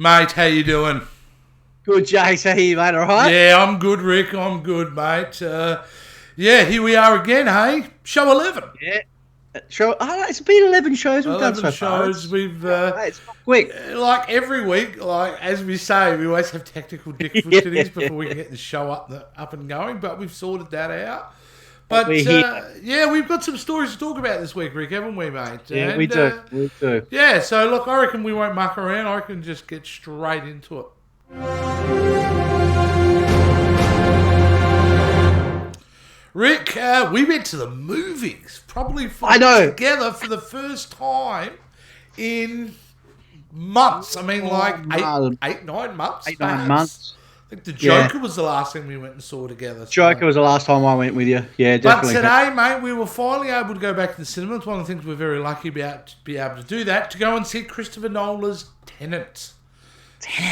Mate, how you doing? Good, Jace. How are you, mate? All right? Yeah, I'm good, Rick. I'm good, mate. Yeah, here we are again, hey? Show 11. Yeah. Show. Oh, it's been 11 shows we've done 11 so far. shows. We've, Mate, it's gone quick. like every week, like as we say, we always have technical difficulties before we can get the show up and going, but we've sorted that out. But We're here. yeah, we've got some stories to talk about this week, Rick, haven't we, mate? Yeah, And, we do. We do. Yeah, so look, I reckon we won't muck around. I reckon just get straight into it. Rick, we went to the movies, probably together for the first time in months. I mean, like 9 months. 9 months. I think the Joker was the last thing we went and saw together. Joker was the last time I went with you. Yeah, definitely. But today, mate, we were finally able to go back to the cinema. It's one of the things we're very lucky about to be able to do that, to go and see Christopher Nolan's Tenet.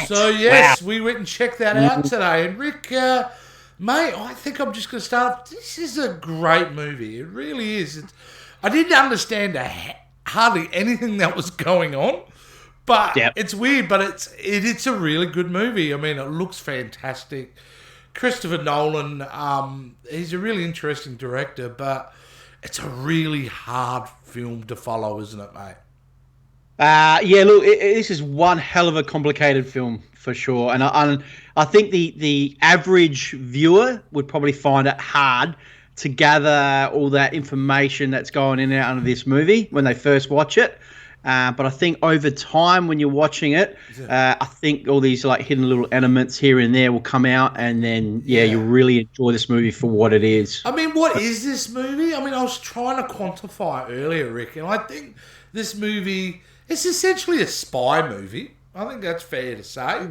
So, yes, we went and checked that out today. And Rick, mate, I think I'm just going to start off. This is a great movie. It really is. I didn't understand hardly anything that was going on. But it's weird, but it's a really good movie. I mean, it looks fantastic. Christopher Nolan, he's a really interesting director, but it's a really hard film to follow, isn't it, mate? Yeah, look, this is one hell of a complicated film for sure, and I think the average viewer would probably find it hard to gather all that information that's going in and out of this movie when they first watch it. But I think over time, when you're watching it, I think all these like hidden little elements here and there will come out, and then you'll really enjoy this movie for what it is. I mean, what is this movie? I mean, I was trying to quantify it earlier, Rick, and I think this movie is essentially a spy movie. I think that's fair to say.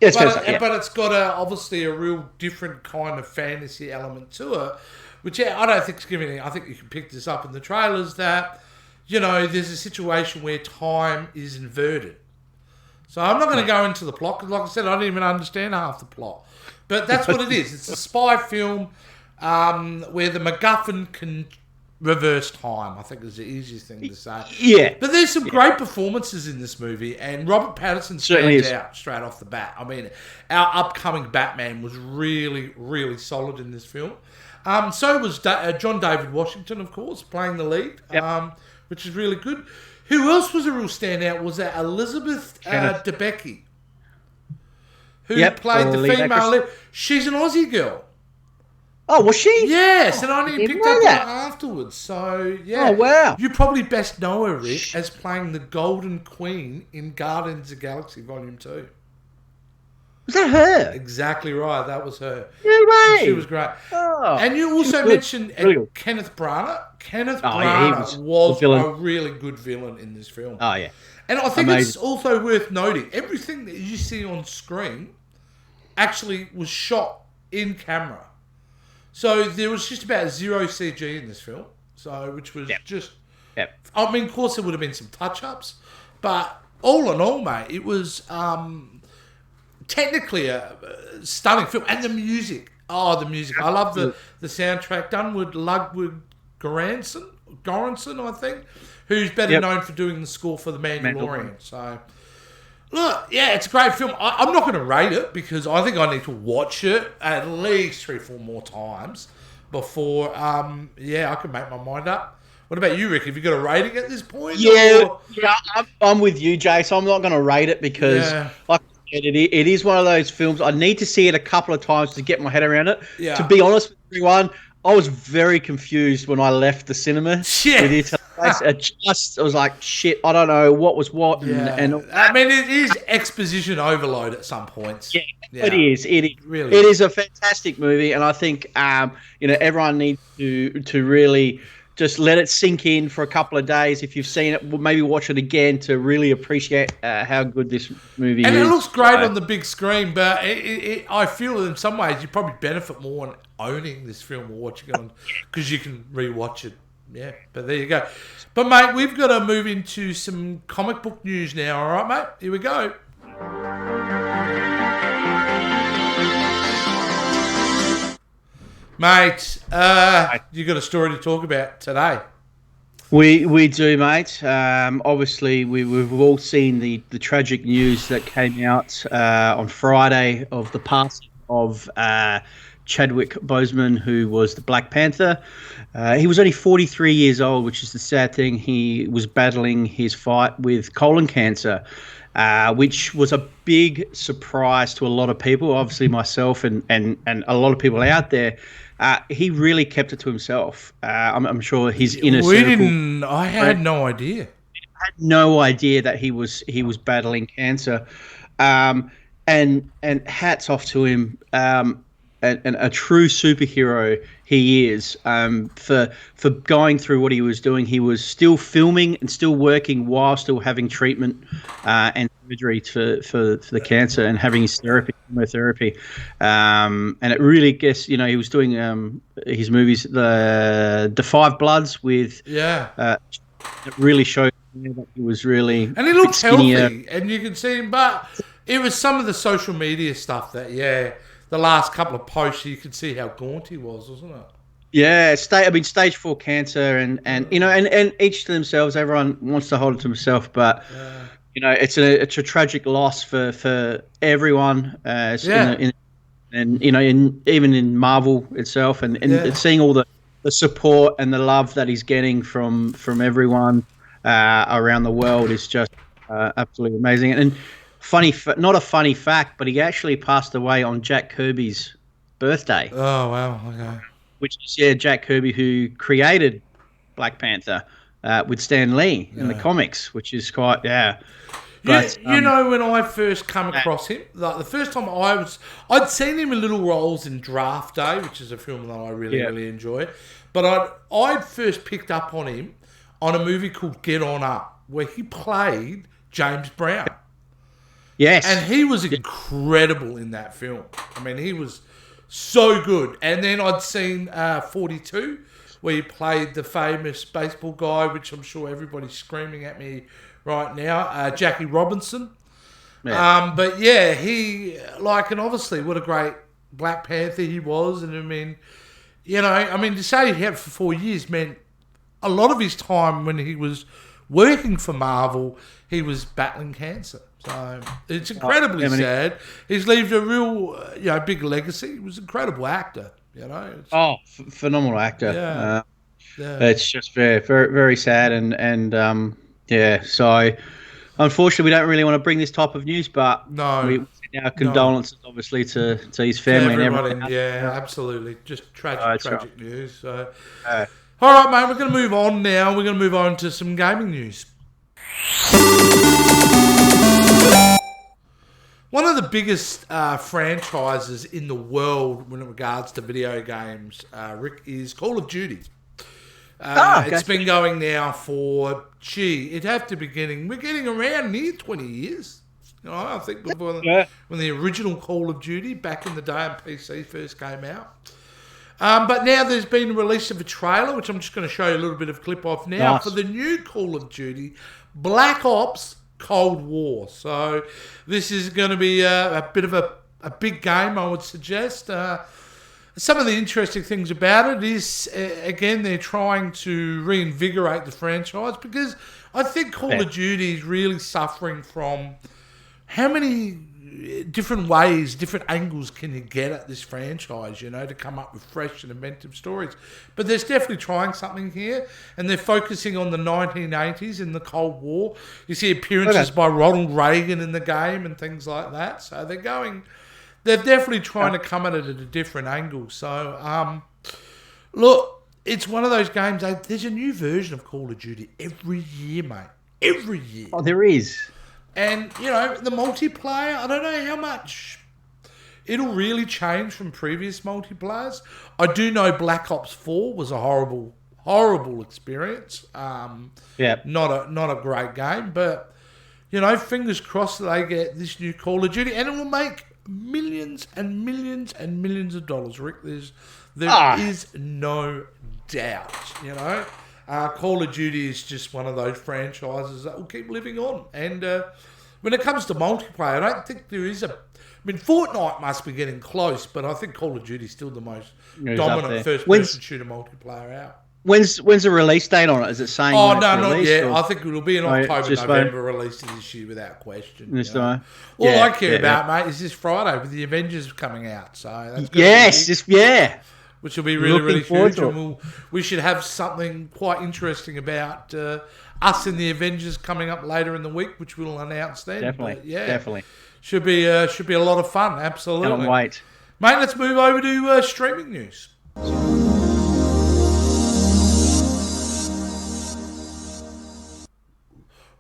Yes, but it's got obviously a real different kind of fantasy element to it, which I don't think is giving. I think you can pick this up in the trailers that, you know, there's a situation where time is inverted. So I'm not going to go into the plot, because like I said, I didn't even understand half the plot. But that's what it is. It's a spy film where the MacGuffin can reverse time, I think is the easiest thing to say. Yeah. But there's some great performances in this movie, and Robert Pattinson stands out straight off the bat. I mean, our upcoming Batman was really, really solid in this film. So was John David Washington, of course, playing the lead. Which is really good. Who else was a real standout was that Elizabeth Debicki, who played the female lead. She's an Aussie girl. Oh, was she? Yes, and I only picked up on it afterwards. So, yeah. Oh, wow. You probably best know her, Rick, as playing the Golden Queen in Guardians of the Galaxy Volume 2. Was that her? Exactly right. That was her. No way. She was great. Oh, and you also mentioned Kenneth Branagh. Kenneth Branagh was a really good villain in this film. Oh, yeah. And I think it's also worth noting, everything that you see on screen actually was shot in camera. So there was just about zero CG in this film. So, which was just... I mean, of course, there would have been some touch-ups. But all in all, mate, it was... technically a stunning film. And the music. Oh, the music. I love the soundtrack done with Ludwig Göransson, I think, who's better known for doing the score for The Mandalorian. So, look, it's a great film. I'm not going to rate it, because I think I need to watch it at least 3-4 more times before, I can make my mind up. What about you, Rick? Have you got a rating at this point? Yeah, I'm with you, Jay. So I'm not going to rate it because, it is one of those films. I need to see it a couple of times to get my head around it. Yeah. To be honest with everyone, I was very confused when I left the cinema. I was like, shit, I don't know what was what. And I mean, it is exposition overload at some points. Yeah. It is. It is a fantastic movie, and I think everyone needs to really just let it sink in for a couple of days. If you've seen it, maybe watch it again to really appreciate how good this movie is. And it looks great on the big screen, but I feel in some ways you probably benefit more on owning this film or watching it on, because you can rewatch it. Yeah, but there you go. But, mate, we've got to move into some comic book news now, all right, mate? Here we go. Mate, you got a story to talk about today. We do, mate. Obviously, we've all seen the tragic news that came out on Friday of the passing of Chadwick Boseman, who was the Black Panther. He was only 43 years old, which is the sad thing. He was battling his fight with colon cancer, which was a big surprise to a lot of people, obviously myself and a lot of people out there. He really kept it to himself. I'm sure his inner circle. I had no idea. Had no idea that he was battling cancer, and hats off to him. And a true superhero he is, for going through what he was doing. He was still filming and still working while still having treatment and surgery for the cancer and having his chemotherapy. And it really, he was doing his movies, the Five Bloods with it really showed that he was really, and he looked healthy, and you can see him. But it was some of the social media stuff that the last couple of posts, you could see how gaunt he was, wasn't it? Yeah, stage 4 cancer, and each to themselves. Everyone wants to hold it to himself, but it's a tragic loss for everyone. Even in Marvel itself, and seeing all the support and the love that he's getting from everyone around the world is just absolutely amazing. And not a funny fact, but he actually passed away on Jack Kirby's birthday. Oh, wow. Okay. Which is, Jack Kirby, who created Black Panther with Stan Lee in the comics, which is quite, But, when I first come across him, like the first time I'd seen him in little roles in Draft Day, which is a film that I really enjoy. But I'd first picked up on him on a movie called Get On Up, where he played James Brown. Yes. And he was incredible in that film. I mean, he was so good. And then I'd seen 42, where he played the famous baseball guy, which I'm sure everybody's screaming at me right now, Jackie Robinson. Yeah. And obviously what a great Black Panther he was. And to say he had for 4 years meant a lot of his time when he was working for Marvel, he was battling cancer. So it's incredibly sad. He's left a real, big legacy. He was an incredible actor, phenomenal actor. It's just very, very, very sad. So unfortunately, we don't really want to bring this type of news, but we send our condolences, obviously, to his family and everyone. Yeah, absolutely. Just tragic news. So. All right, mate, we're going to move on now. We're going to move on to some gaming news. One of the biggest franchises in the world when it regards to video games, Rick, is Call of Duty. It's been going now for, it'd have to be we're getting around near 20 years. I think before when the original Call of Duty back in the day on PC first came out. But now there's been a release of a trailer, which I'm just going to show you a little bit of a clip of now, for the new Call of Duty, Black Ops Cold War. So this is going to be a bit of a big game, I would suggest. Some of the interesting things about it is, again, they're trying to reinvigorate the franchise, because I think Call of Duty is really suffering from how many different ways, different angles can you get at this franchise, to come up with fresh and inventive stories. But there's definitely trying something here, and they're focusing on the 1980s in the Cold War. You see appearances by Ronald Reagan in the game and things like that. So they're definitely trying to come at it at a different angle. So, look, it's one of those games, there's a new version of Call of Duty every year, mate. Every year. Oh, there is. And, the multiplayer, I don't know how much it'll really change from previous multiplayers. I do know Black Ops 4 was a horrible, horrible experience. Not a great game, but, fingers crossed that they get this new Call of Duty, and it will make millions and millions and millions of dollars, Rick. There is no doubt, Call of Duty is just one of those franchises that will keep living on. And when it comes to multiplayer, I don't think there is Fortnite must be getting close, but I think Call of Duty is still the most dominant first-person shooter multiplayer out. When's the release date on it? Is it saying? Oh, when no, it's not released, yet. or? I think it'll be an October, just November release this year without question. This you know. time. All Yeah, I care about, mate, is this Friday with the Avengers coming out. So that's which will be really, Looking really forward huge. to And we should have something quite interesting about us and the Avengers coming up later in the week, which we'll announce then. Definitely, But, yeah, definitely. should be a lot of fun. Absolutely. Can't wait. Mate, let's move over to streaming news.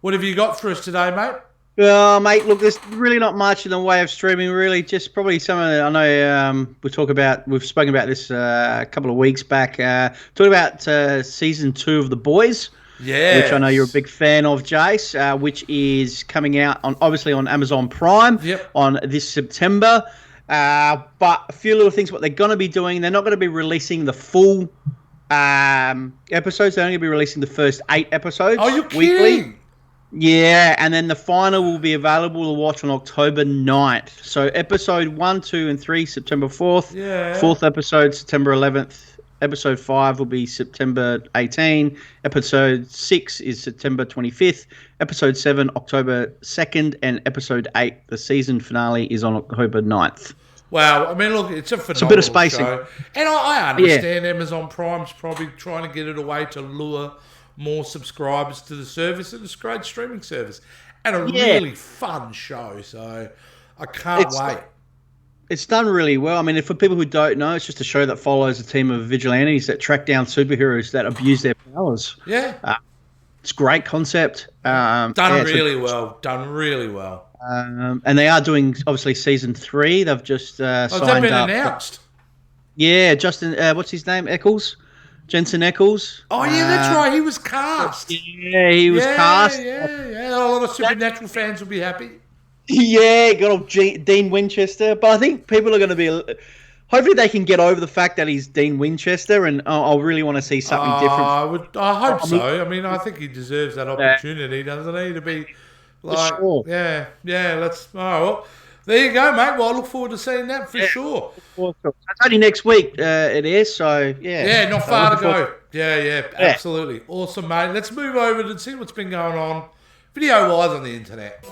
What have you got for us today, mate? Well, mate, look, there's really not much in the way of streaming, really. Just probably some of the, I know we've spoken about this a couple of weeks back. Talking about season 2 of The Boys. Yeah. Which I know you're a big fan of, Jace, which is coming out obviously on Amazon Prime on this September. But a few little things what they're going to be doing. They're not going to be releasing the full episodes. They're only going to be releasing the first 8 episodes weekly. Kidding? Yeah, and then the final will be available to watch on October 9th. So episode 1, 2, and 3, September 4th. Yeah. 4th episode, September 11th. Episode 5 will be September 18. Episode 6 is September 25th. Episode 7, October 2nd. And episode 8, the season finale, is on October 9th. Wow, I mean, look, it's a phenomenal bit of spacing. show. And I understand Amazon Prime's probably trying to get it away to lure more subscribers to the service, and it's a great streaming service and a really fun show, so I can't wait. It's done really well. I mean, for people who don't know, it's just a show that follows a team of vigilantes that track down superheroes that abuse their powers. Yeah. It's a great concept. Done really well. And they are doing, obviously, season 3. They've just signed up. Has that been announced? Yeah, Justin, what's his name? Jensen Ackles. Oh, yeah, that's right. He was cast. Yeah, he was cast. Yeah. A lot of Supernatural fans will be happy. Yeah, got off Dean Winchester. But I think people are going to be... Hopefully they can get over the fact that he's Dean Winchester, and I really want to see something different. I hope so. I mean, I think he deserves that opportunity, doesn't he? To be like... Sure. Yeah, let's... Oh, well, there you go, mate. Well, I look forward to seeing that for sure. It's only next week it is, so yeah. Yeah, not far to go. Yeah, absolutely. Awesome, mate. Let's move over to see what's been going on video-wise on the internet.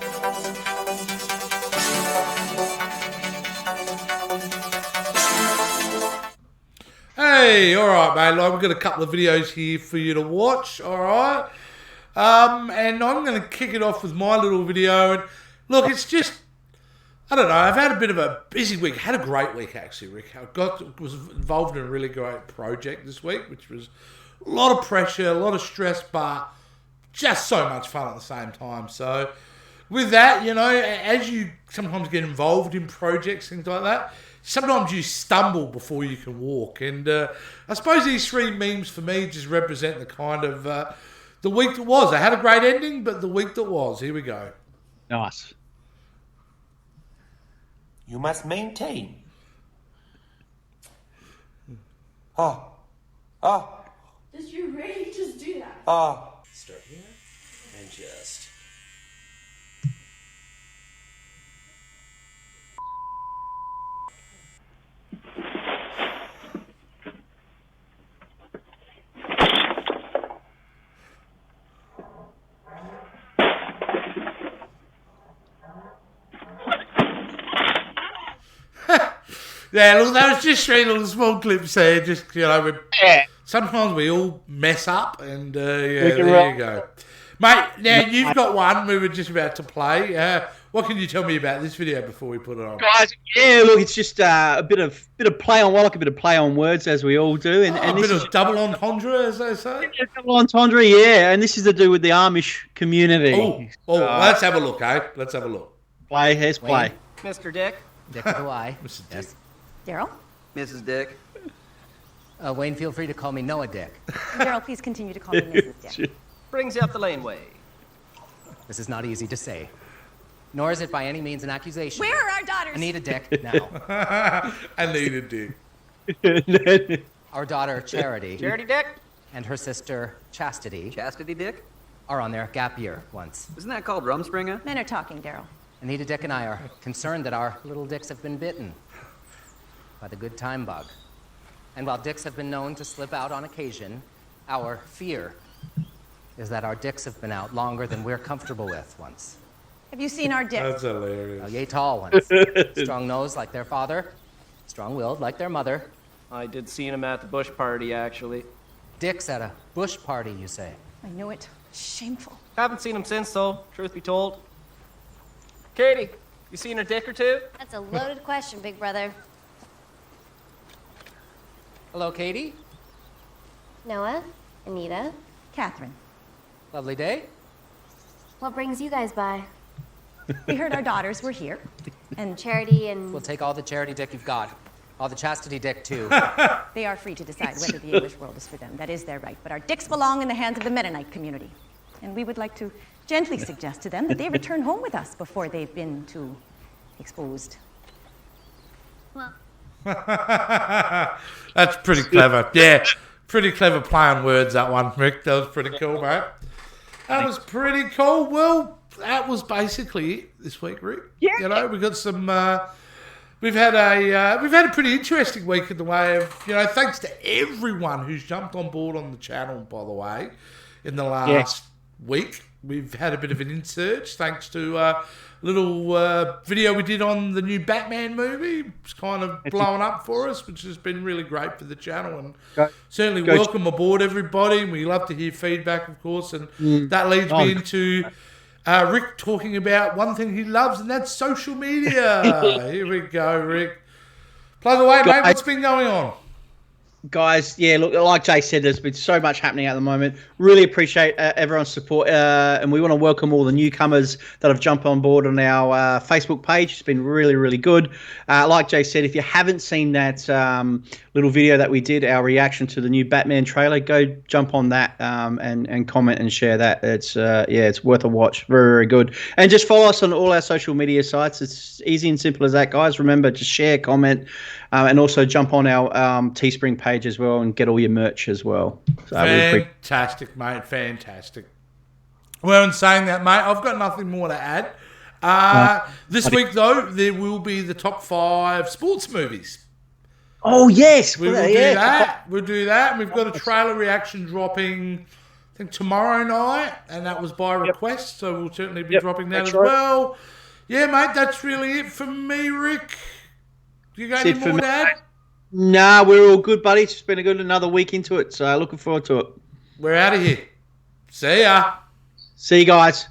Hey, all right, mate. We've got a couple of videos here for you to watch, all right? And I'm going to kick it off with my little video. And look, it's just... I don't know. I've had a bit of a busy week. Had a great week, actually, Rick. Was involved in a really great project this week, which was a lot of pressure, a lot of stress, but just so much fun at the same time. So with that, you know, as you sometimes get involved in projects, things like that, sometimes you stumble before you can walk. And I suppose these 3 memes for me just represent the kind of the week that was. I had a great ending, but the week that was. Here we go. Nice. You must maintain. Did you really just do that? Start here and just. Yeah, look, that was just 3 little small clips there. Just, you know, sometimes we all mess up, and there you go. Mate, now you've got one we were just about to play. What can you tell me about this video before we put it on? Guys, yeah, look, it's just a bit of play on, a bit of play on words, as we all do. And a this bit of double entendre, as they say. Double entendre, yeah. And this is to do with the Amish community. Let's have a look, Let's have a look. Here's play. Mr. Dick. Dick with a Y. Mr. Dick. Yes. Daryl? Mrs. Dick. Wayne, feel free to call me Noah Dick. Daryl, please continue to call me Mrs. Dick. Brings you up the laneway. This is not easy to say. Nor is it by any means an accusation. Where are our daughters? Anita Dick, now. Anita Dick. Our daughter, Charity. Charity Dick. And her sister, Chastity. Chastity Dick. Are on their gap year once. Isn't that called Rumspringa? Men are talking, Daryl. Anita Dick and I are concerned that our little dicks have been bitten by the good time bug. And while dicks have been known to slip out on occasion, Our fear is that our dicks have been out longer than we're comfortable with once. Have you seen our dicks? That's hilarious. Oh, yay tall ones. Strong nosed like their father, strong willed like their mother. I did see him at the Bush party, actually. Dicks at a bush party, you say? I knew it. Shameful. Haven't seen him since, though, truth be told. Katie, you seen her dick or two? That's a loaded question, big brother. Hello, Katie. Noah? Anita? Catherine, Lovely day. What brings you guys by? we heard our daughters were here. And Charity and... We'll take all the charity dick you've got. All the chastity dick, too. they are free to decide whether the English world is for them. That is their right. But our dicks belong in the hands of the Mennonite community. And we would like to gently suggest to them that they return home with us before they've been too exposed. Well, That's pretty clever. Yeah, pretty clever play on words, that one, Rick. That was pretty cool, mate. That was pretty cool. Well, that was basically it this week, Rick. Yeah. You know, we got some... We've had a pretty interesting week in the way of, you know, thanks to everyone who's jumped on board on the channel, by the way, in the last week. We've had a bit of an insurge thanks to a little video we did on the new Batman movie. It's kind of blowing up for us, which has been really great for the channel. And certainly welcome aboard, everybody. We love to hear feedback, of course. And that leads me into... Rick talking about one thing he loves, and that's social media. Here we go, Rick. Plug away, mate. What's been going on? Guys, yeah, look, like Jay said, there's been so much happening at the moment. Really appreciate everyone's support, and we want to welcome all the newcomers that have jumped on board on our Facebook page. It's been really, really good. Like Jay said, if you haven't seen that little video that we did, our reaction to the new Batman trailer, go jump on that and comment and share that. It's it's worth a watch. Very, very good. And just follow us on all our social media sites. It's easy and simple as that, guys. Remember, just share, comment, and also jump on our Teespring page as well and get all your merch as well. So fantastic, mate. Fantastic. Well, in saying that, mate, I've got nothing more to add. This week, though, there will be the top 5 sports movies. Oh, yes. We will do that. We'll do that. We've got a trailer reaction dropping, I think, tomorrow night, and that was by request, so we'll certainly be dropping that as well. Yeah, mate, that's really it for me, Rick. You got any more to add? Nah, we're all good, buddy. It's been another week into it, so looking forward to it. We're out of here. See ya. See you guys.